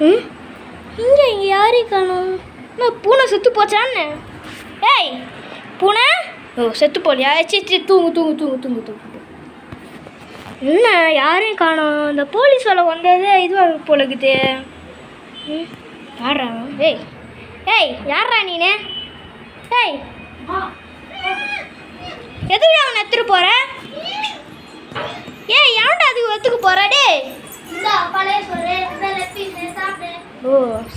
இங்கே யாரையும் காணும்? பூனை செத்து போச்சான்னு? ஏய் பூனை! ஓ செத்து போலியா? சரி தூங்கு தூங்கு தூங்கு தூங்கு தூங்கு. என்ன யாரையும் காணும்? இந்த போலீஸ் வேலை வந்ததே இதுவாக போலக்குது. யாரா? ஏய் ஏய் யாரா நீனு? ஏய் எதுக்கு அவனை எடுத்துட்டு போற? ஏய் ஏன்டா அதுக்கு ஒத்துக்கு போற? டேய் ஓ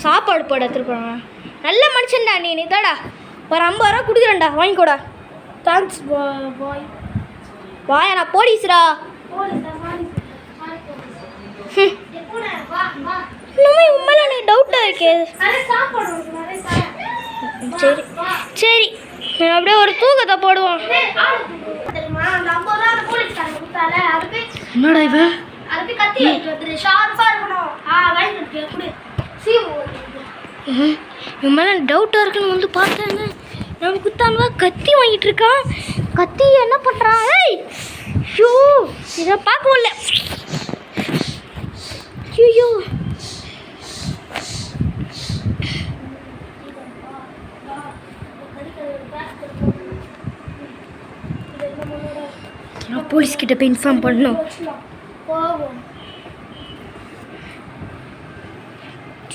சாப்பாடு போட எடுத்துட்டு போறாங்க. நல்ல மனுஷன்டா நீ. இதாடா ஒரு 50 ரூபா கொடுக்குறேன்டா, வாங்கிக்கோடா. Thanks bye. வாயா நான் போலீஸ்ரா. இன்னுமே உண்மையில எனக்கு டவுட்டாக இருக்கு. சரி சரி அப்படியே ஒரு தூக்கத்தை போடுவோம். என்னடா இவன்? இவன் மேலே டவுட்டாக இருக்குன்னு வந்து பார்த்தேன்னு நம்ம குத்தானுவா கத்தி வாங்கிட்டு இருக்கான். கத்தி என்ன பண்ணுறான்? ஏய் ஷூ இதை பார்க்க முடியல. ஐயோ போலீஸ் கிட்ட போய் இன்ஃபார்ம் பண்ணணும்.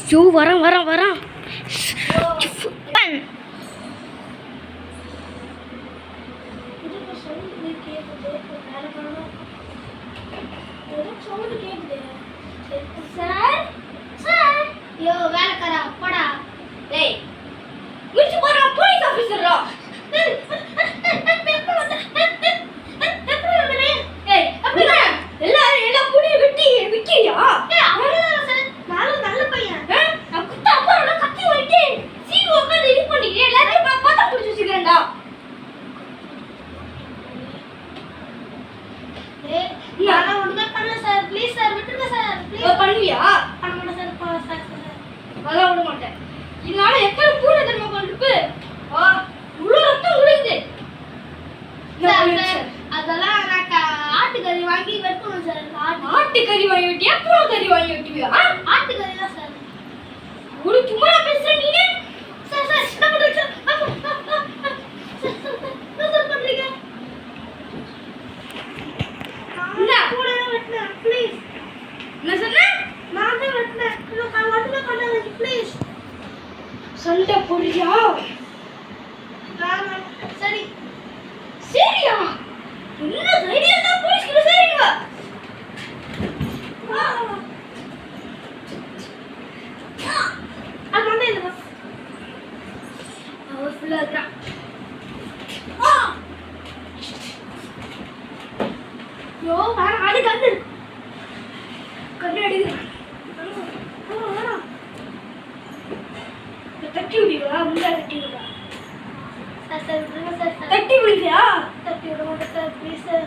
ஐயோ வரான் வரான் வரான். சார் சார் யோ வேலைக்காரா போடா. டேய் முடிச்சு போறா போலீஸ் ஆபீசரா. ஏய் அப்படினா எல்லாரும் என்ன புடி விக்கியா? ஏய் அவனே சார் நானும் நல்ல பையன். நான் குத்த அப்புறம் கத்தி வைட்டி சீவு உட்கார்ந்து இது பண்ணிட்டே எல்லாரும் பார்த்தா புடிச்சு வச்சிரேன்டா. ஏய் நான் ஒண்ணுமே பண்ணல சார். ப்ளீஸ் சார் விட்டுருங்க சார். ப்ளீஸ் பண்ணுவியா? பண்ண மாட்டேன் சார். அதெல்லாம் விட மாட்டேன். இதனால எத்தனை பூனை தர்மம் கொண்டிருக்கு. முழு ரத்தம் உழுகுது. அதெல்லாம் நான் ஆட்டுக்கறி வாங்கி வெட்டணும் சார். ஆட்டுக்கறி வாங்கி வெட்டியா பூனை கறி வாங்கி வெட்டுவியா? ஆட்டுக்கறி தான் சார். ஒரு சும்மா பேசுற நீங்க. சார் சார் என்ன பண்றீங்க சார்? சார் பண்றீங்க என்ன பூனை வெட்டணும் ப்ளீஸ். என்ன சொன்ன? நான் தான் வெட்டணும். நான் மட்டும் பண்ணாதீங்க ப்ளீஸ். சண்டை போடுறியா? சரி சரியா? என்ன தைரியம் தான் போலீஸ் கிட்ட சரிங்க. அது வந்து இல்ல அவர் ஃபுல்லா இருக்கா. யோ வேற அடி கண்ணு அடிக்குது. தட்டி விடுவா முன்னாடி தட்டி விடுவா. தட்டி விடுவியா? தட்டி விட மாட்டேன் சார் ப்ளீஸ் சார்.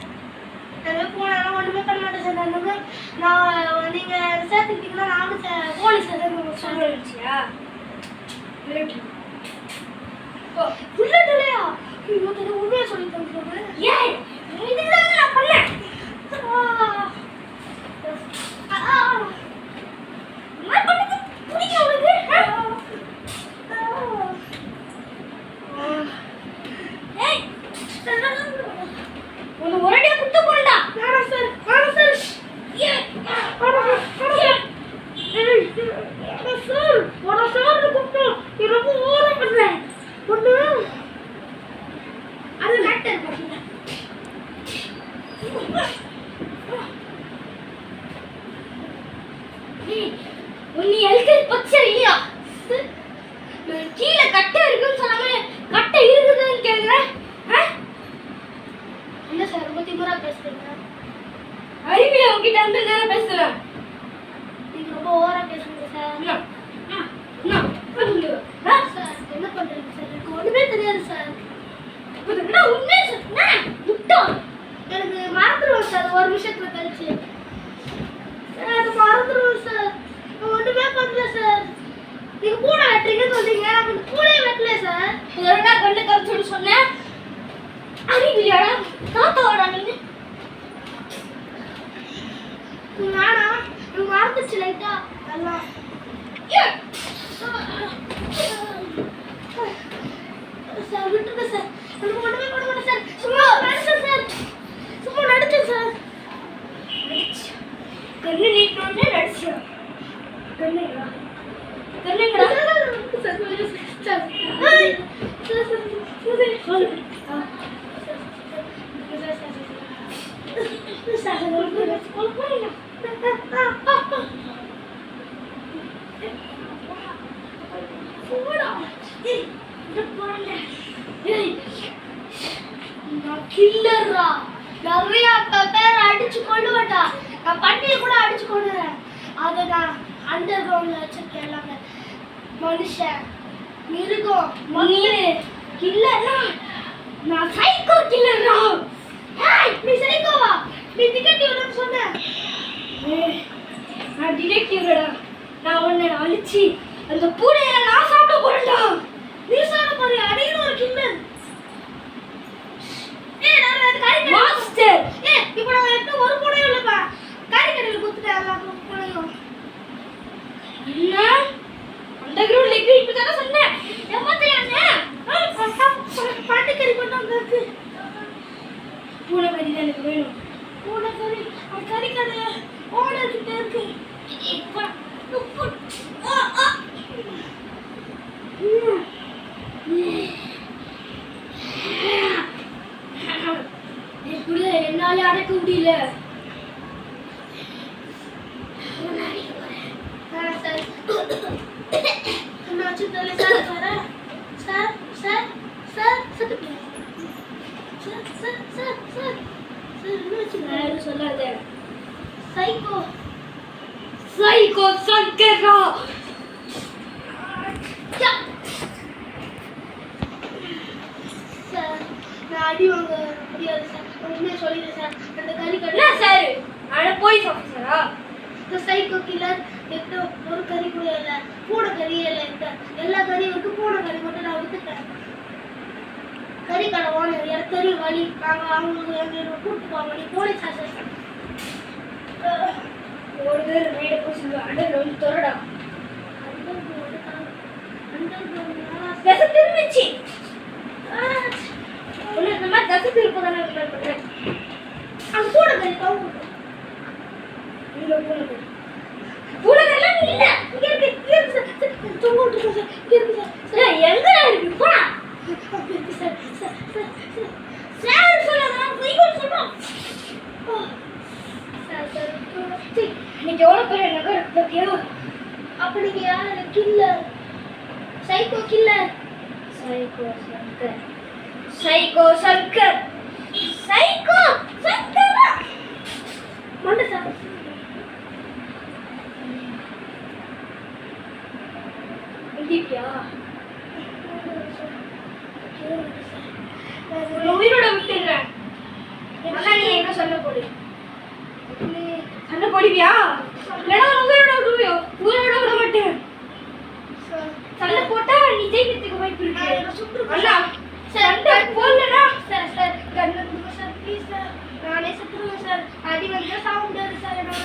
நான் போனாலும் ஒன்றுமே பண்ண மாட்டேன் சார். நான் நீங்கள் சேர்த்துக்கிட்டீங்கன்னா நானும் போலீஸ் சார் சொல்லிச்சியா? புல்லட் இல்லையா? உண்மையாக சொல்லி தந்துடுறேன். ஏன் இதுதான் நான் பண்ணேன். நான் பண்ணது புரியுது உனக்கு? ஒன்னு ஒரேடியா குத்த போறடா. வேணாம் சார் வேணாம் சார். சார் போடா சார் குத்து. இது ரொம்ப ஓரம் பண்ணல. பொண்ணு அது டாக்டர் பாத்தீங்க. உன்னை ஹெல்த் பச்சை இல்லையா? கீழே கட்டை இருக்குன்னு சொன்னாங்க. கட்டை இருக்குதுன்னு கேக்குறேன். இல்ல சார் ரொம்ப திமிரா பேசுறீங்க. அறிவியல் உங்ககிட்ட வந்து நேரம் பேசுறேன். நீங்க ரொம்ப ஓவரா பேசுறீங்க சார். சார் என்ன பண்றீங்க சார்? எனக்கு ஒண்ணுமே தெரியாது சார். என்ன உண்மை சார்? முட்டா எனக்கு மறந்துடுவோம் சார் ஒரு நிமிஷத்துல கழிச்சு. சார் மறந்துடுவோம் சார். நான் ஒண்ணுமே பண்ணல சார். நீங்க பூனை வெட்டுறீங்கன்னு சொல்றீங்க. நான் பூனையே வெட்டல சார். என்ன கண்ணு கழிச்சுன்னு சொன்னேன். அறிவியலா தாத்தாவோட நீங்க வேணா மறந்துச்சு லைட்டா. எல்லாம் கண்ணுங்களா கண்ணுங்களா கில்லர்ரா நிறைய பேர் அடிச்சு கொள்ளுவேன்டா. நான் பண்ணியை கூட அடிச்சு கொள்ளுறேன். அதை நான் அண்டர் கிரவுண்ட்ல வச்சிருக்கேன். எல்லாமே மனுஷன் மிருகம் மீன் கில்லர்ரா. நான் சைக்கோ கில்லர்ரா. நீ சைக்கோவா? நீ டிடெக்டிவ்னு சொன்ன. நான் டிடெக்டிவ்டா. நான் உன்னை அழிச்சு அந்த பூனையை நான் சாப்பிட போறேன்டா. நீ சாப்பிட போறியா? அடின்னு ஒரு கில்லர். மாஸ்டர் இப்போ நான் எடுத்து ஒரு பூனையும் இல்லப்பா. காரிக்கடையில் குத்துட்டேன் எல்லா பூனையும். இல்ல அண்டர் கிரவுண்ட் லெக் இப்போ தானே சொன்னேன். ஏமாத்தியானே பாட்டுக்கறி கொண்டு வந்து பூனை கறி தான் எனக்கு வேணும். பூனை கறி கறி கடை ஓனர் கிட்ட இருக்கு. என்னால அடக்க முடியல. சொல்லாத சைக்கோ சைக்கோ சங்கரா. நான் அடி வாங்க முடியாது சார். உண்மையை சொல்லிடுறேன் சார். அந்த கறி கடை சார் ஆனால் போய் ஆஃபீஸரா? இந்த சைக்கோ கில்லர் எந்த ஒரு கறி கூட இல்லை. பூனை கறியே இல்லை. இந்த எல்லா கறியும் இருக்கு. பூனை கறி மட்டும் நான் விட்டுட்டேன். கறி கடை ஓனர் எனக்கு தெரியும் வழி. நாங்கள் அவங்களுக்கு எங்களை கூப்பிட்டு போவாங்க. நீ போலீஸ் ஆசை ஒரு பேர் ரைடை போய் சொல்லுவேன். அண்டர் கிரவுண்ட் தொடடா. தசை திரும்பிச்சு. இந்த மாதிரி தசை திருப்ப தானே பண்ணுறேன். அந்த பூனை கறி தொங்க இங்கே பூனை கறி பூனை கறிலாம் இல்லை. இங்கே இருக்கு தொங்க விட்டு சார். இங்கே இருக்கு சார். எங்கே இருக்கு போனா சார் சார் சார் சொல்லாதான் சைக்கிள் சொல்கிறோம். நீங்க எவ்வளோ பேர் எனக்கு இருக்கியா? அப்போ நீங்கள் யார்? Killer psycho killer. Psycho Shankar psycho Shankar psycho சங்கரா மண்ட சார். எங்கேயா உயிரோட விட்டுடுறேன். நீ எங்க சொல்ல போடு? சண்டை போடுவியா? இல்லைனா உயிரோட விடுவியோ? உயிரோட விட மாட்டேன். சண்டை போட்டா நீ ஜெயிக்கிறதுக்கு வாய்ப்பு இருக்கு. அண்ணா சண்டை போடலனா சார் சார் கண்ணு கொடுங்க சார் ப்ளீஸ் சார். நானே செத்துருவேன் சார். அடி வந்து சாக முடியாது சார். என்னோட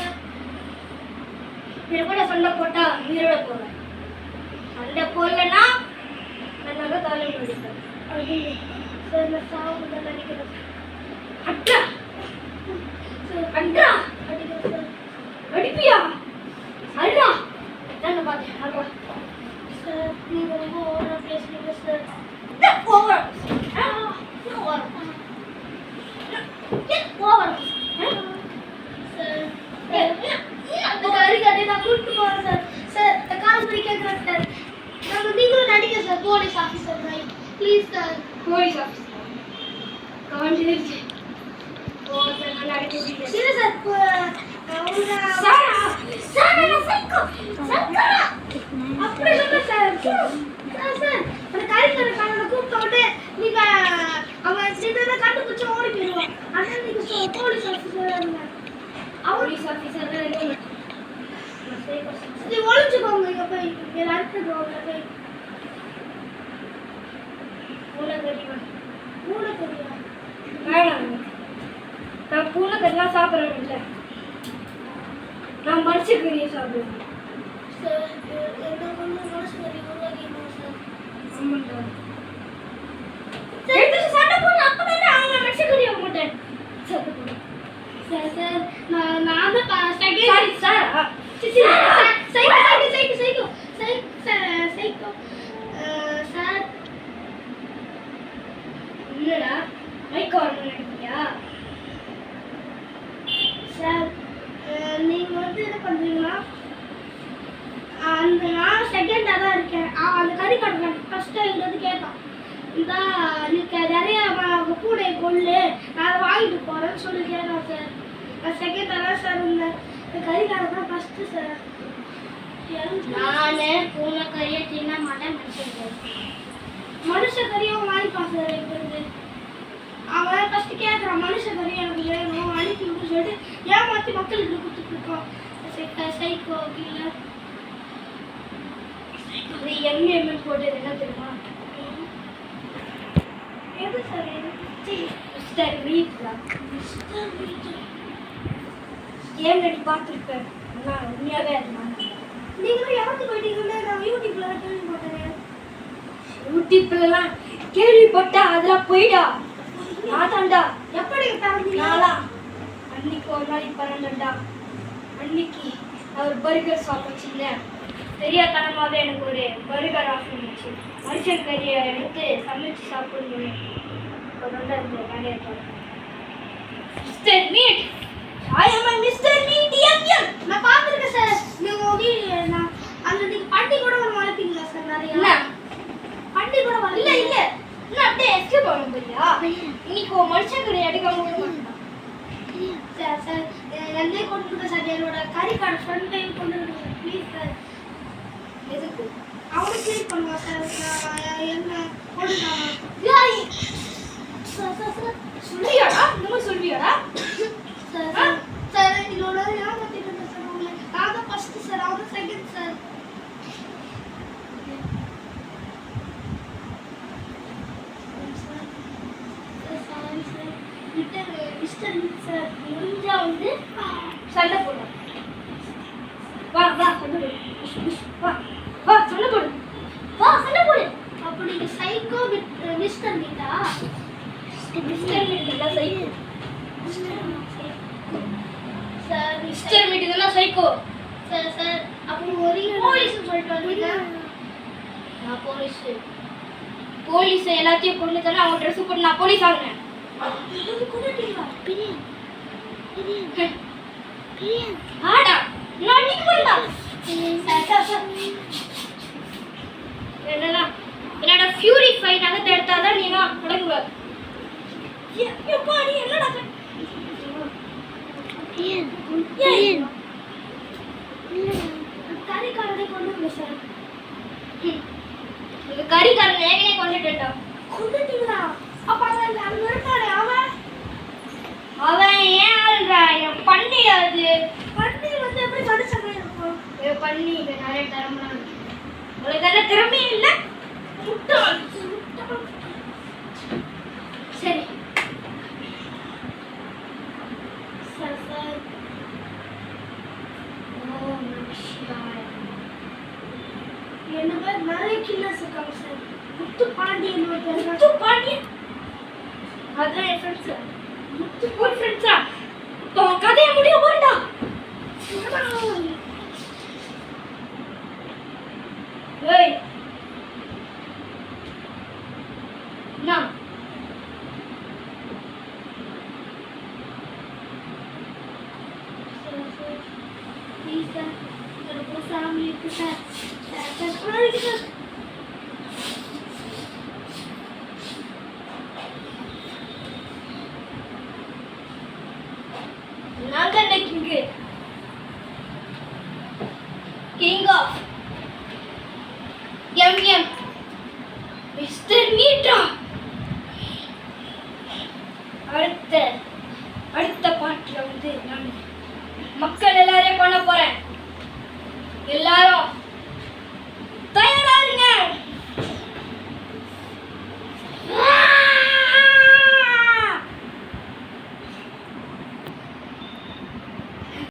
கூட சண்டை போட்டா உயிரோட போவேன். சண்டை போடலனா நான் தாலி முடிப்பேன். சார் நான் சாக முடியாது நினைக்கிறேன். அட்டா அட்டா அடிப்பியா? அண்ணா என்ன பார்த்தேன் அண்ணா சார். நீங்க ரொம்ப ஓவரா பேசுறீங்க sir. Over over over sir. அந்த கறி கடை நான் கூப்பிட்டு போறேன் சார். சார் இந்த கால் பண்ணி கேட்குறேன் சார். நாங்கள் நீங்களும் நடிக்க sir. Police officer right please sir. Police officer கவனிச்சிருச்சு. ஓ சார் நான் நடிக்க முடியல. சரி சார். அப்படி சொல்ல சார். சார் அந்த காரிக்கரை கூப்பிட்ட உடனே நீங்க அவன் சின்னதாக கண்டுபிடிச்சு ஓடி போயிடுவான். ஆனால் நீங்க போலீஸ் ஆஃபீஸர் போலீஸ் ஆஃபீஸர் நீ ஒழிச்சுக்கோங்க. இங்கே போய் எல்லாருக்கும் போய் பூனை கறியா? பூனை கறியா? வேணாம். நான் பூனை கறிலாம் சாப்பிட்றேன். இல்லை நான் மனுஷ கறியை சாப்பிடுவேன் சார். என்ன கொஞ்சம் மனுஷ கறி உருவாக்கிடுவோம் சார். ஆமாண்டா சரி சண்டை போட. அப்போ தானே அவங்க மனுஷ கறி ஆக மாட்டேன் சார். சார் சார் நான் தான் சாரி சார். சரி சரி நான் செகண்டாக தான் இருக்கேன். அந்த கறி கடை ஃபஸ்ட்டு எங்கிட்ட வந்து கேட்டான், இந்தா நீக்கு நிறைய பூனை கொள்ளு, நான் அதை வாங்கிட்டு போகிறேன்னு சொல்லி கேட்டான் சார். நான் செகண்டாக தான் சார் இருந்தேன். இந்த கறி கடை தான் ஃபஸ்ட்டு சார். நான் பூனை கறியை தின்ன மாட்டேன், மனுஷ கறியும் வாங்கிப்பான் சார் எங்களுக்கு. அவன் ஃபஸ்ட்டு கேட்குறான், மனுஷ கறி எனக்கு வேணும் அனுப்பி விட்டு சொல்லிட்டு ஏமாற்றி மக்களுக்கு கொடுத்துட்ருக்கோம். சைக்கோ கீழே அது எம்எம்எல் போட்டது என்ன தெரியுமா? எது சார்? மிஸ்டர் மீட் தான். ஏன் நடி பார்த்துருப்பேன், நான் உண்மையாகவே அதுதான். நீங்களும் இறந்து போயிட்டீங்கன்னா நான் யூடியூப்ல கேள்விப்பட்டேன். யூடியூப்லாம் கேள்விப்பட்டா அதெல்லாம் போயிடா. நான்தான்டா. எப்படி நாளா அன்னைக்கு ஒரு நாளைக்கு பறந்தா. அன்னைக்கு நான் ஒரு பர்கர் ஷாப் வச்சுருந்தேன். தெரியாதனமாகவே எனக்கு ஒரு பர்கர் ஆஃபர் இருந்துச்சு. மனுஷன் கறியை எடுத்து சமைச்சு சாப்பிடணும். இப்போ நல்லா இருந்தது நிறைய mister meet. I am mister meet. M நான் பார்த்துருக்கேன் சார். நீங்கள் நான் அந்த நீங்கள் பண்டி கூட ஒரு வளர்ப்பீங்களா சார்? நிறைய பண்டி கூட வளர்ப்பு இல்லை இல்லை இன்னும் அப்படியே எஸ்கேப் ஆகணும் போறியா? இன்னைக்கு ஒரு மனுஷன் கறி எடுக்காம விட மாட்டேன் சார். சார் என்னே கொண்டு கொடுங்க சார். என்னோட கறி கார்டு ஃப்ரெண்ட் டைம் கொண்டு கொடுங்க சார் ப்ளீஸ் சார். எதுக்கு? அவனை க்ளீன் பண்ணுவா சார். என்ன போட்டுட்டாங்க சார். Sir sir சொல்லியாடா? இன்னும் சொல்வியாடா? சார் சார் இதோட ஏமாத்திட்டு இருந்தேன் சார். உங்களை நான் தான் ஃபஸ்ட்டு சார், அவன் செகண்ட் சார். மிஸ்டர் சார் முடிஞ்சா வந்து சண்டை போடுறோம். வா வா சண்டை போடு. வா வா சண்டை போடு. வா சண்டை போடு. அப்போ நீங்க psycho mister meetha? Mister meet இல்ல சைக்கோ. சார் மிஸ்டர் மீட் இதெல்லாம் சைக்கோ. சார் சார் அப்போ ஒரு போலீஸ் சொல்லிட்டு வந்தீங்க. நான் போலீஸ் எல்லாத்தையும் கொண்டு தானே அவங்க ட்ரெஸ் போட்டு நான் போலீஸ் ஆகுனேன். என்னோட ஃபியூரி ஃபைட் நகத்தை எடுத்தாதான் நீங்க தொடங்குவ. என்னடா கறிக்காரனை கொண்டு சார். கறிக்காரன் ஏகனே கொண்டுட்டா. கொண்டுட்டீங்களா? அப்ப அவன் இருக்கானே அவன் ஏன் ஆள்றா? என் பண்ணி அது பண்ணி வந்து எப்படி மனுஷன் இருக்கும்? பண்ணி இங்க நிறைய திறமை உங்களுக்கு என்ன திறமையும் இல்லை. முட்டாள் சரி சார் சார். என்ன பேர் நிறைய கில்லர்ஸ் இருக்காங்க சார். முத்து பாண்டியன் முத்து பாண்டியன் அதான் என் ஃப்ரெண்ட்ஸ். முத்து போய் ஃப்ரெண்ட்ஸா? இப்போ கதையை முடிய வேண்டாம். ஏய் நான் ப்ளீஸ் சார் எனக்கு ஃபேமிலி இருக்கு sir. Sir king of M mister மீட்டா. அடுத்த பாட்டுல வந்து நான் மக்கள் எல்லாரையும் பண்ண போறேன். எல்லாரும்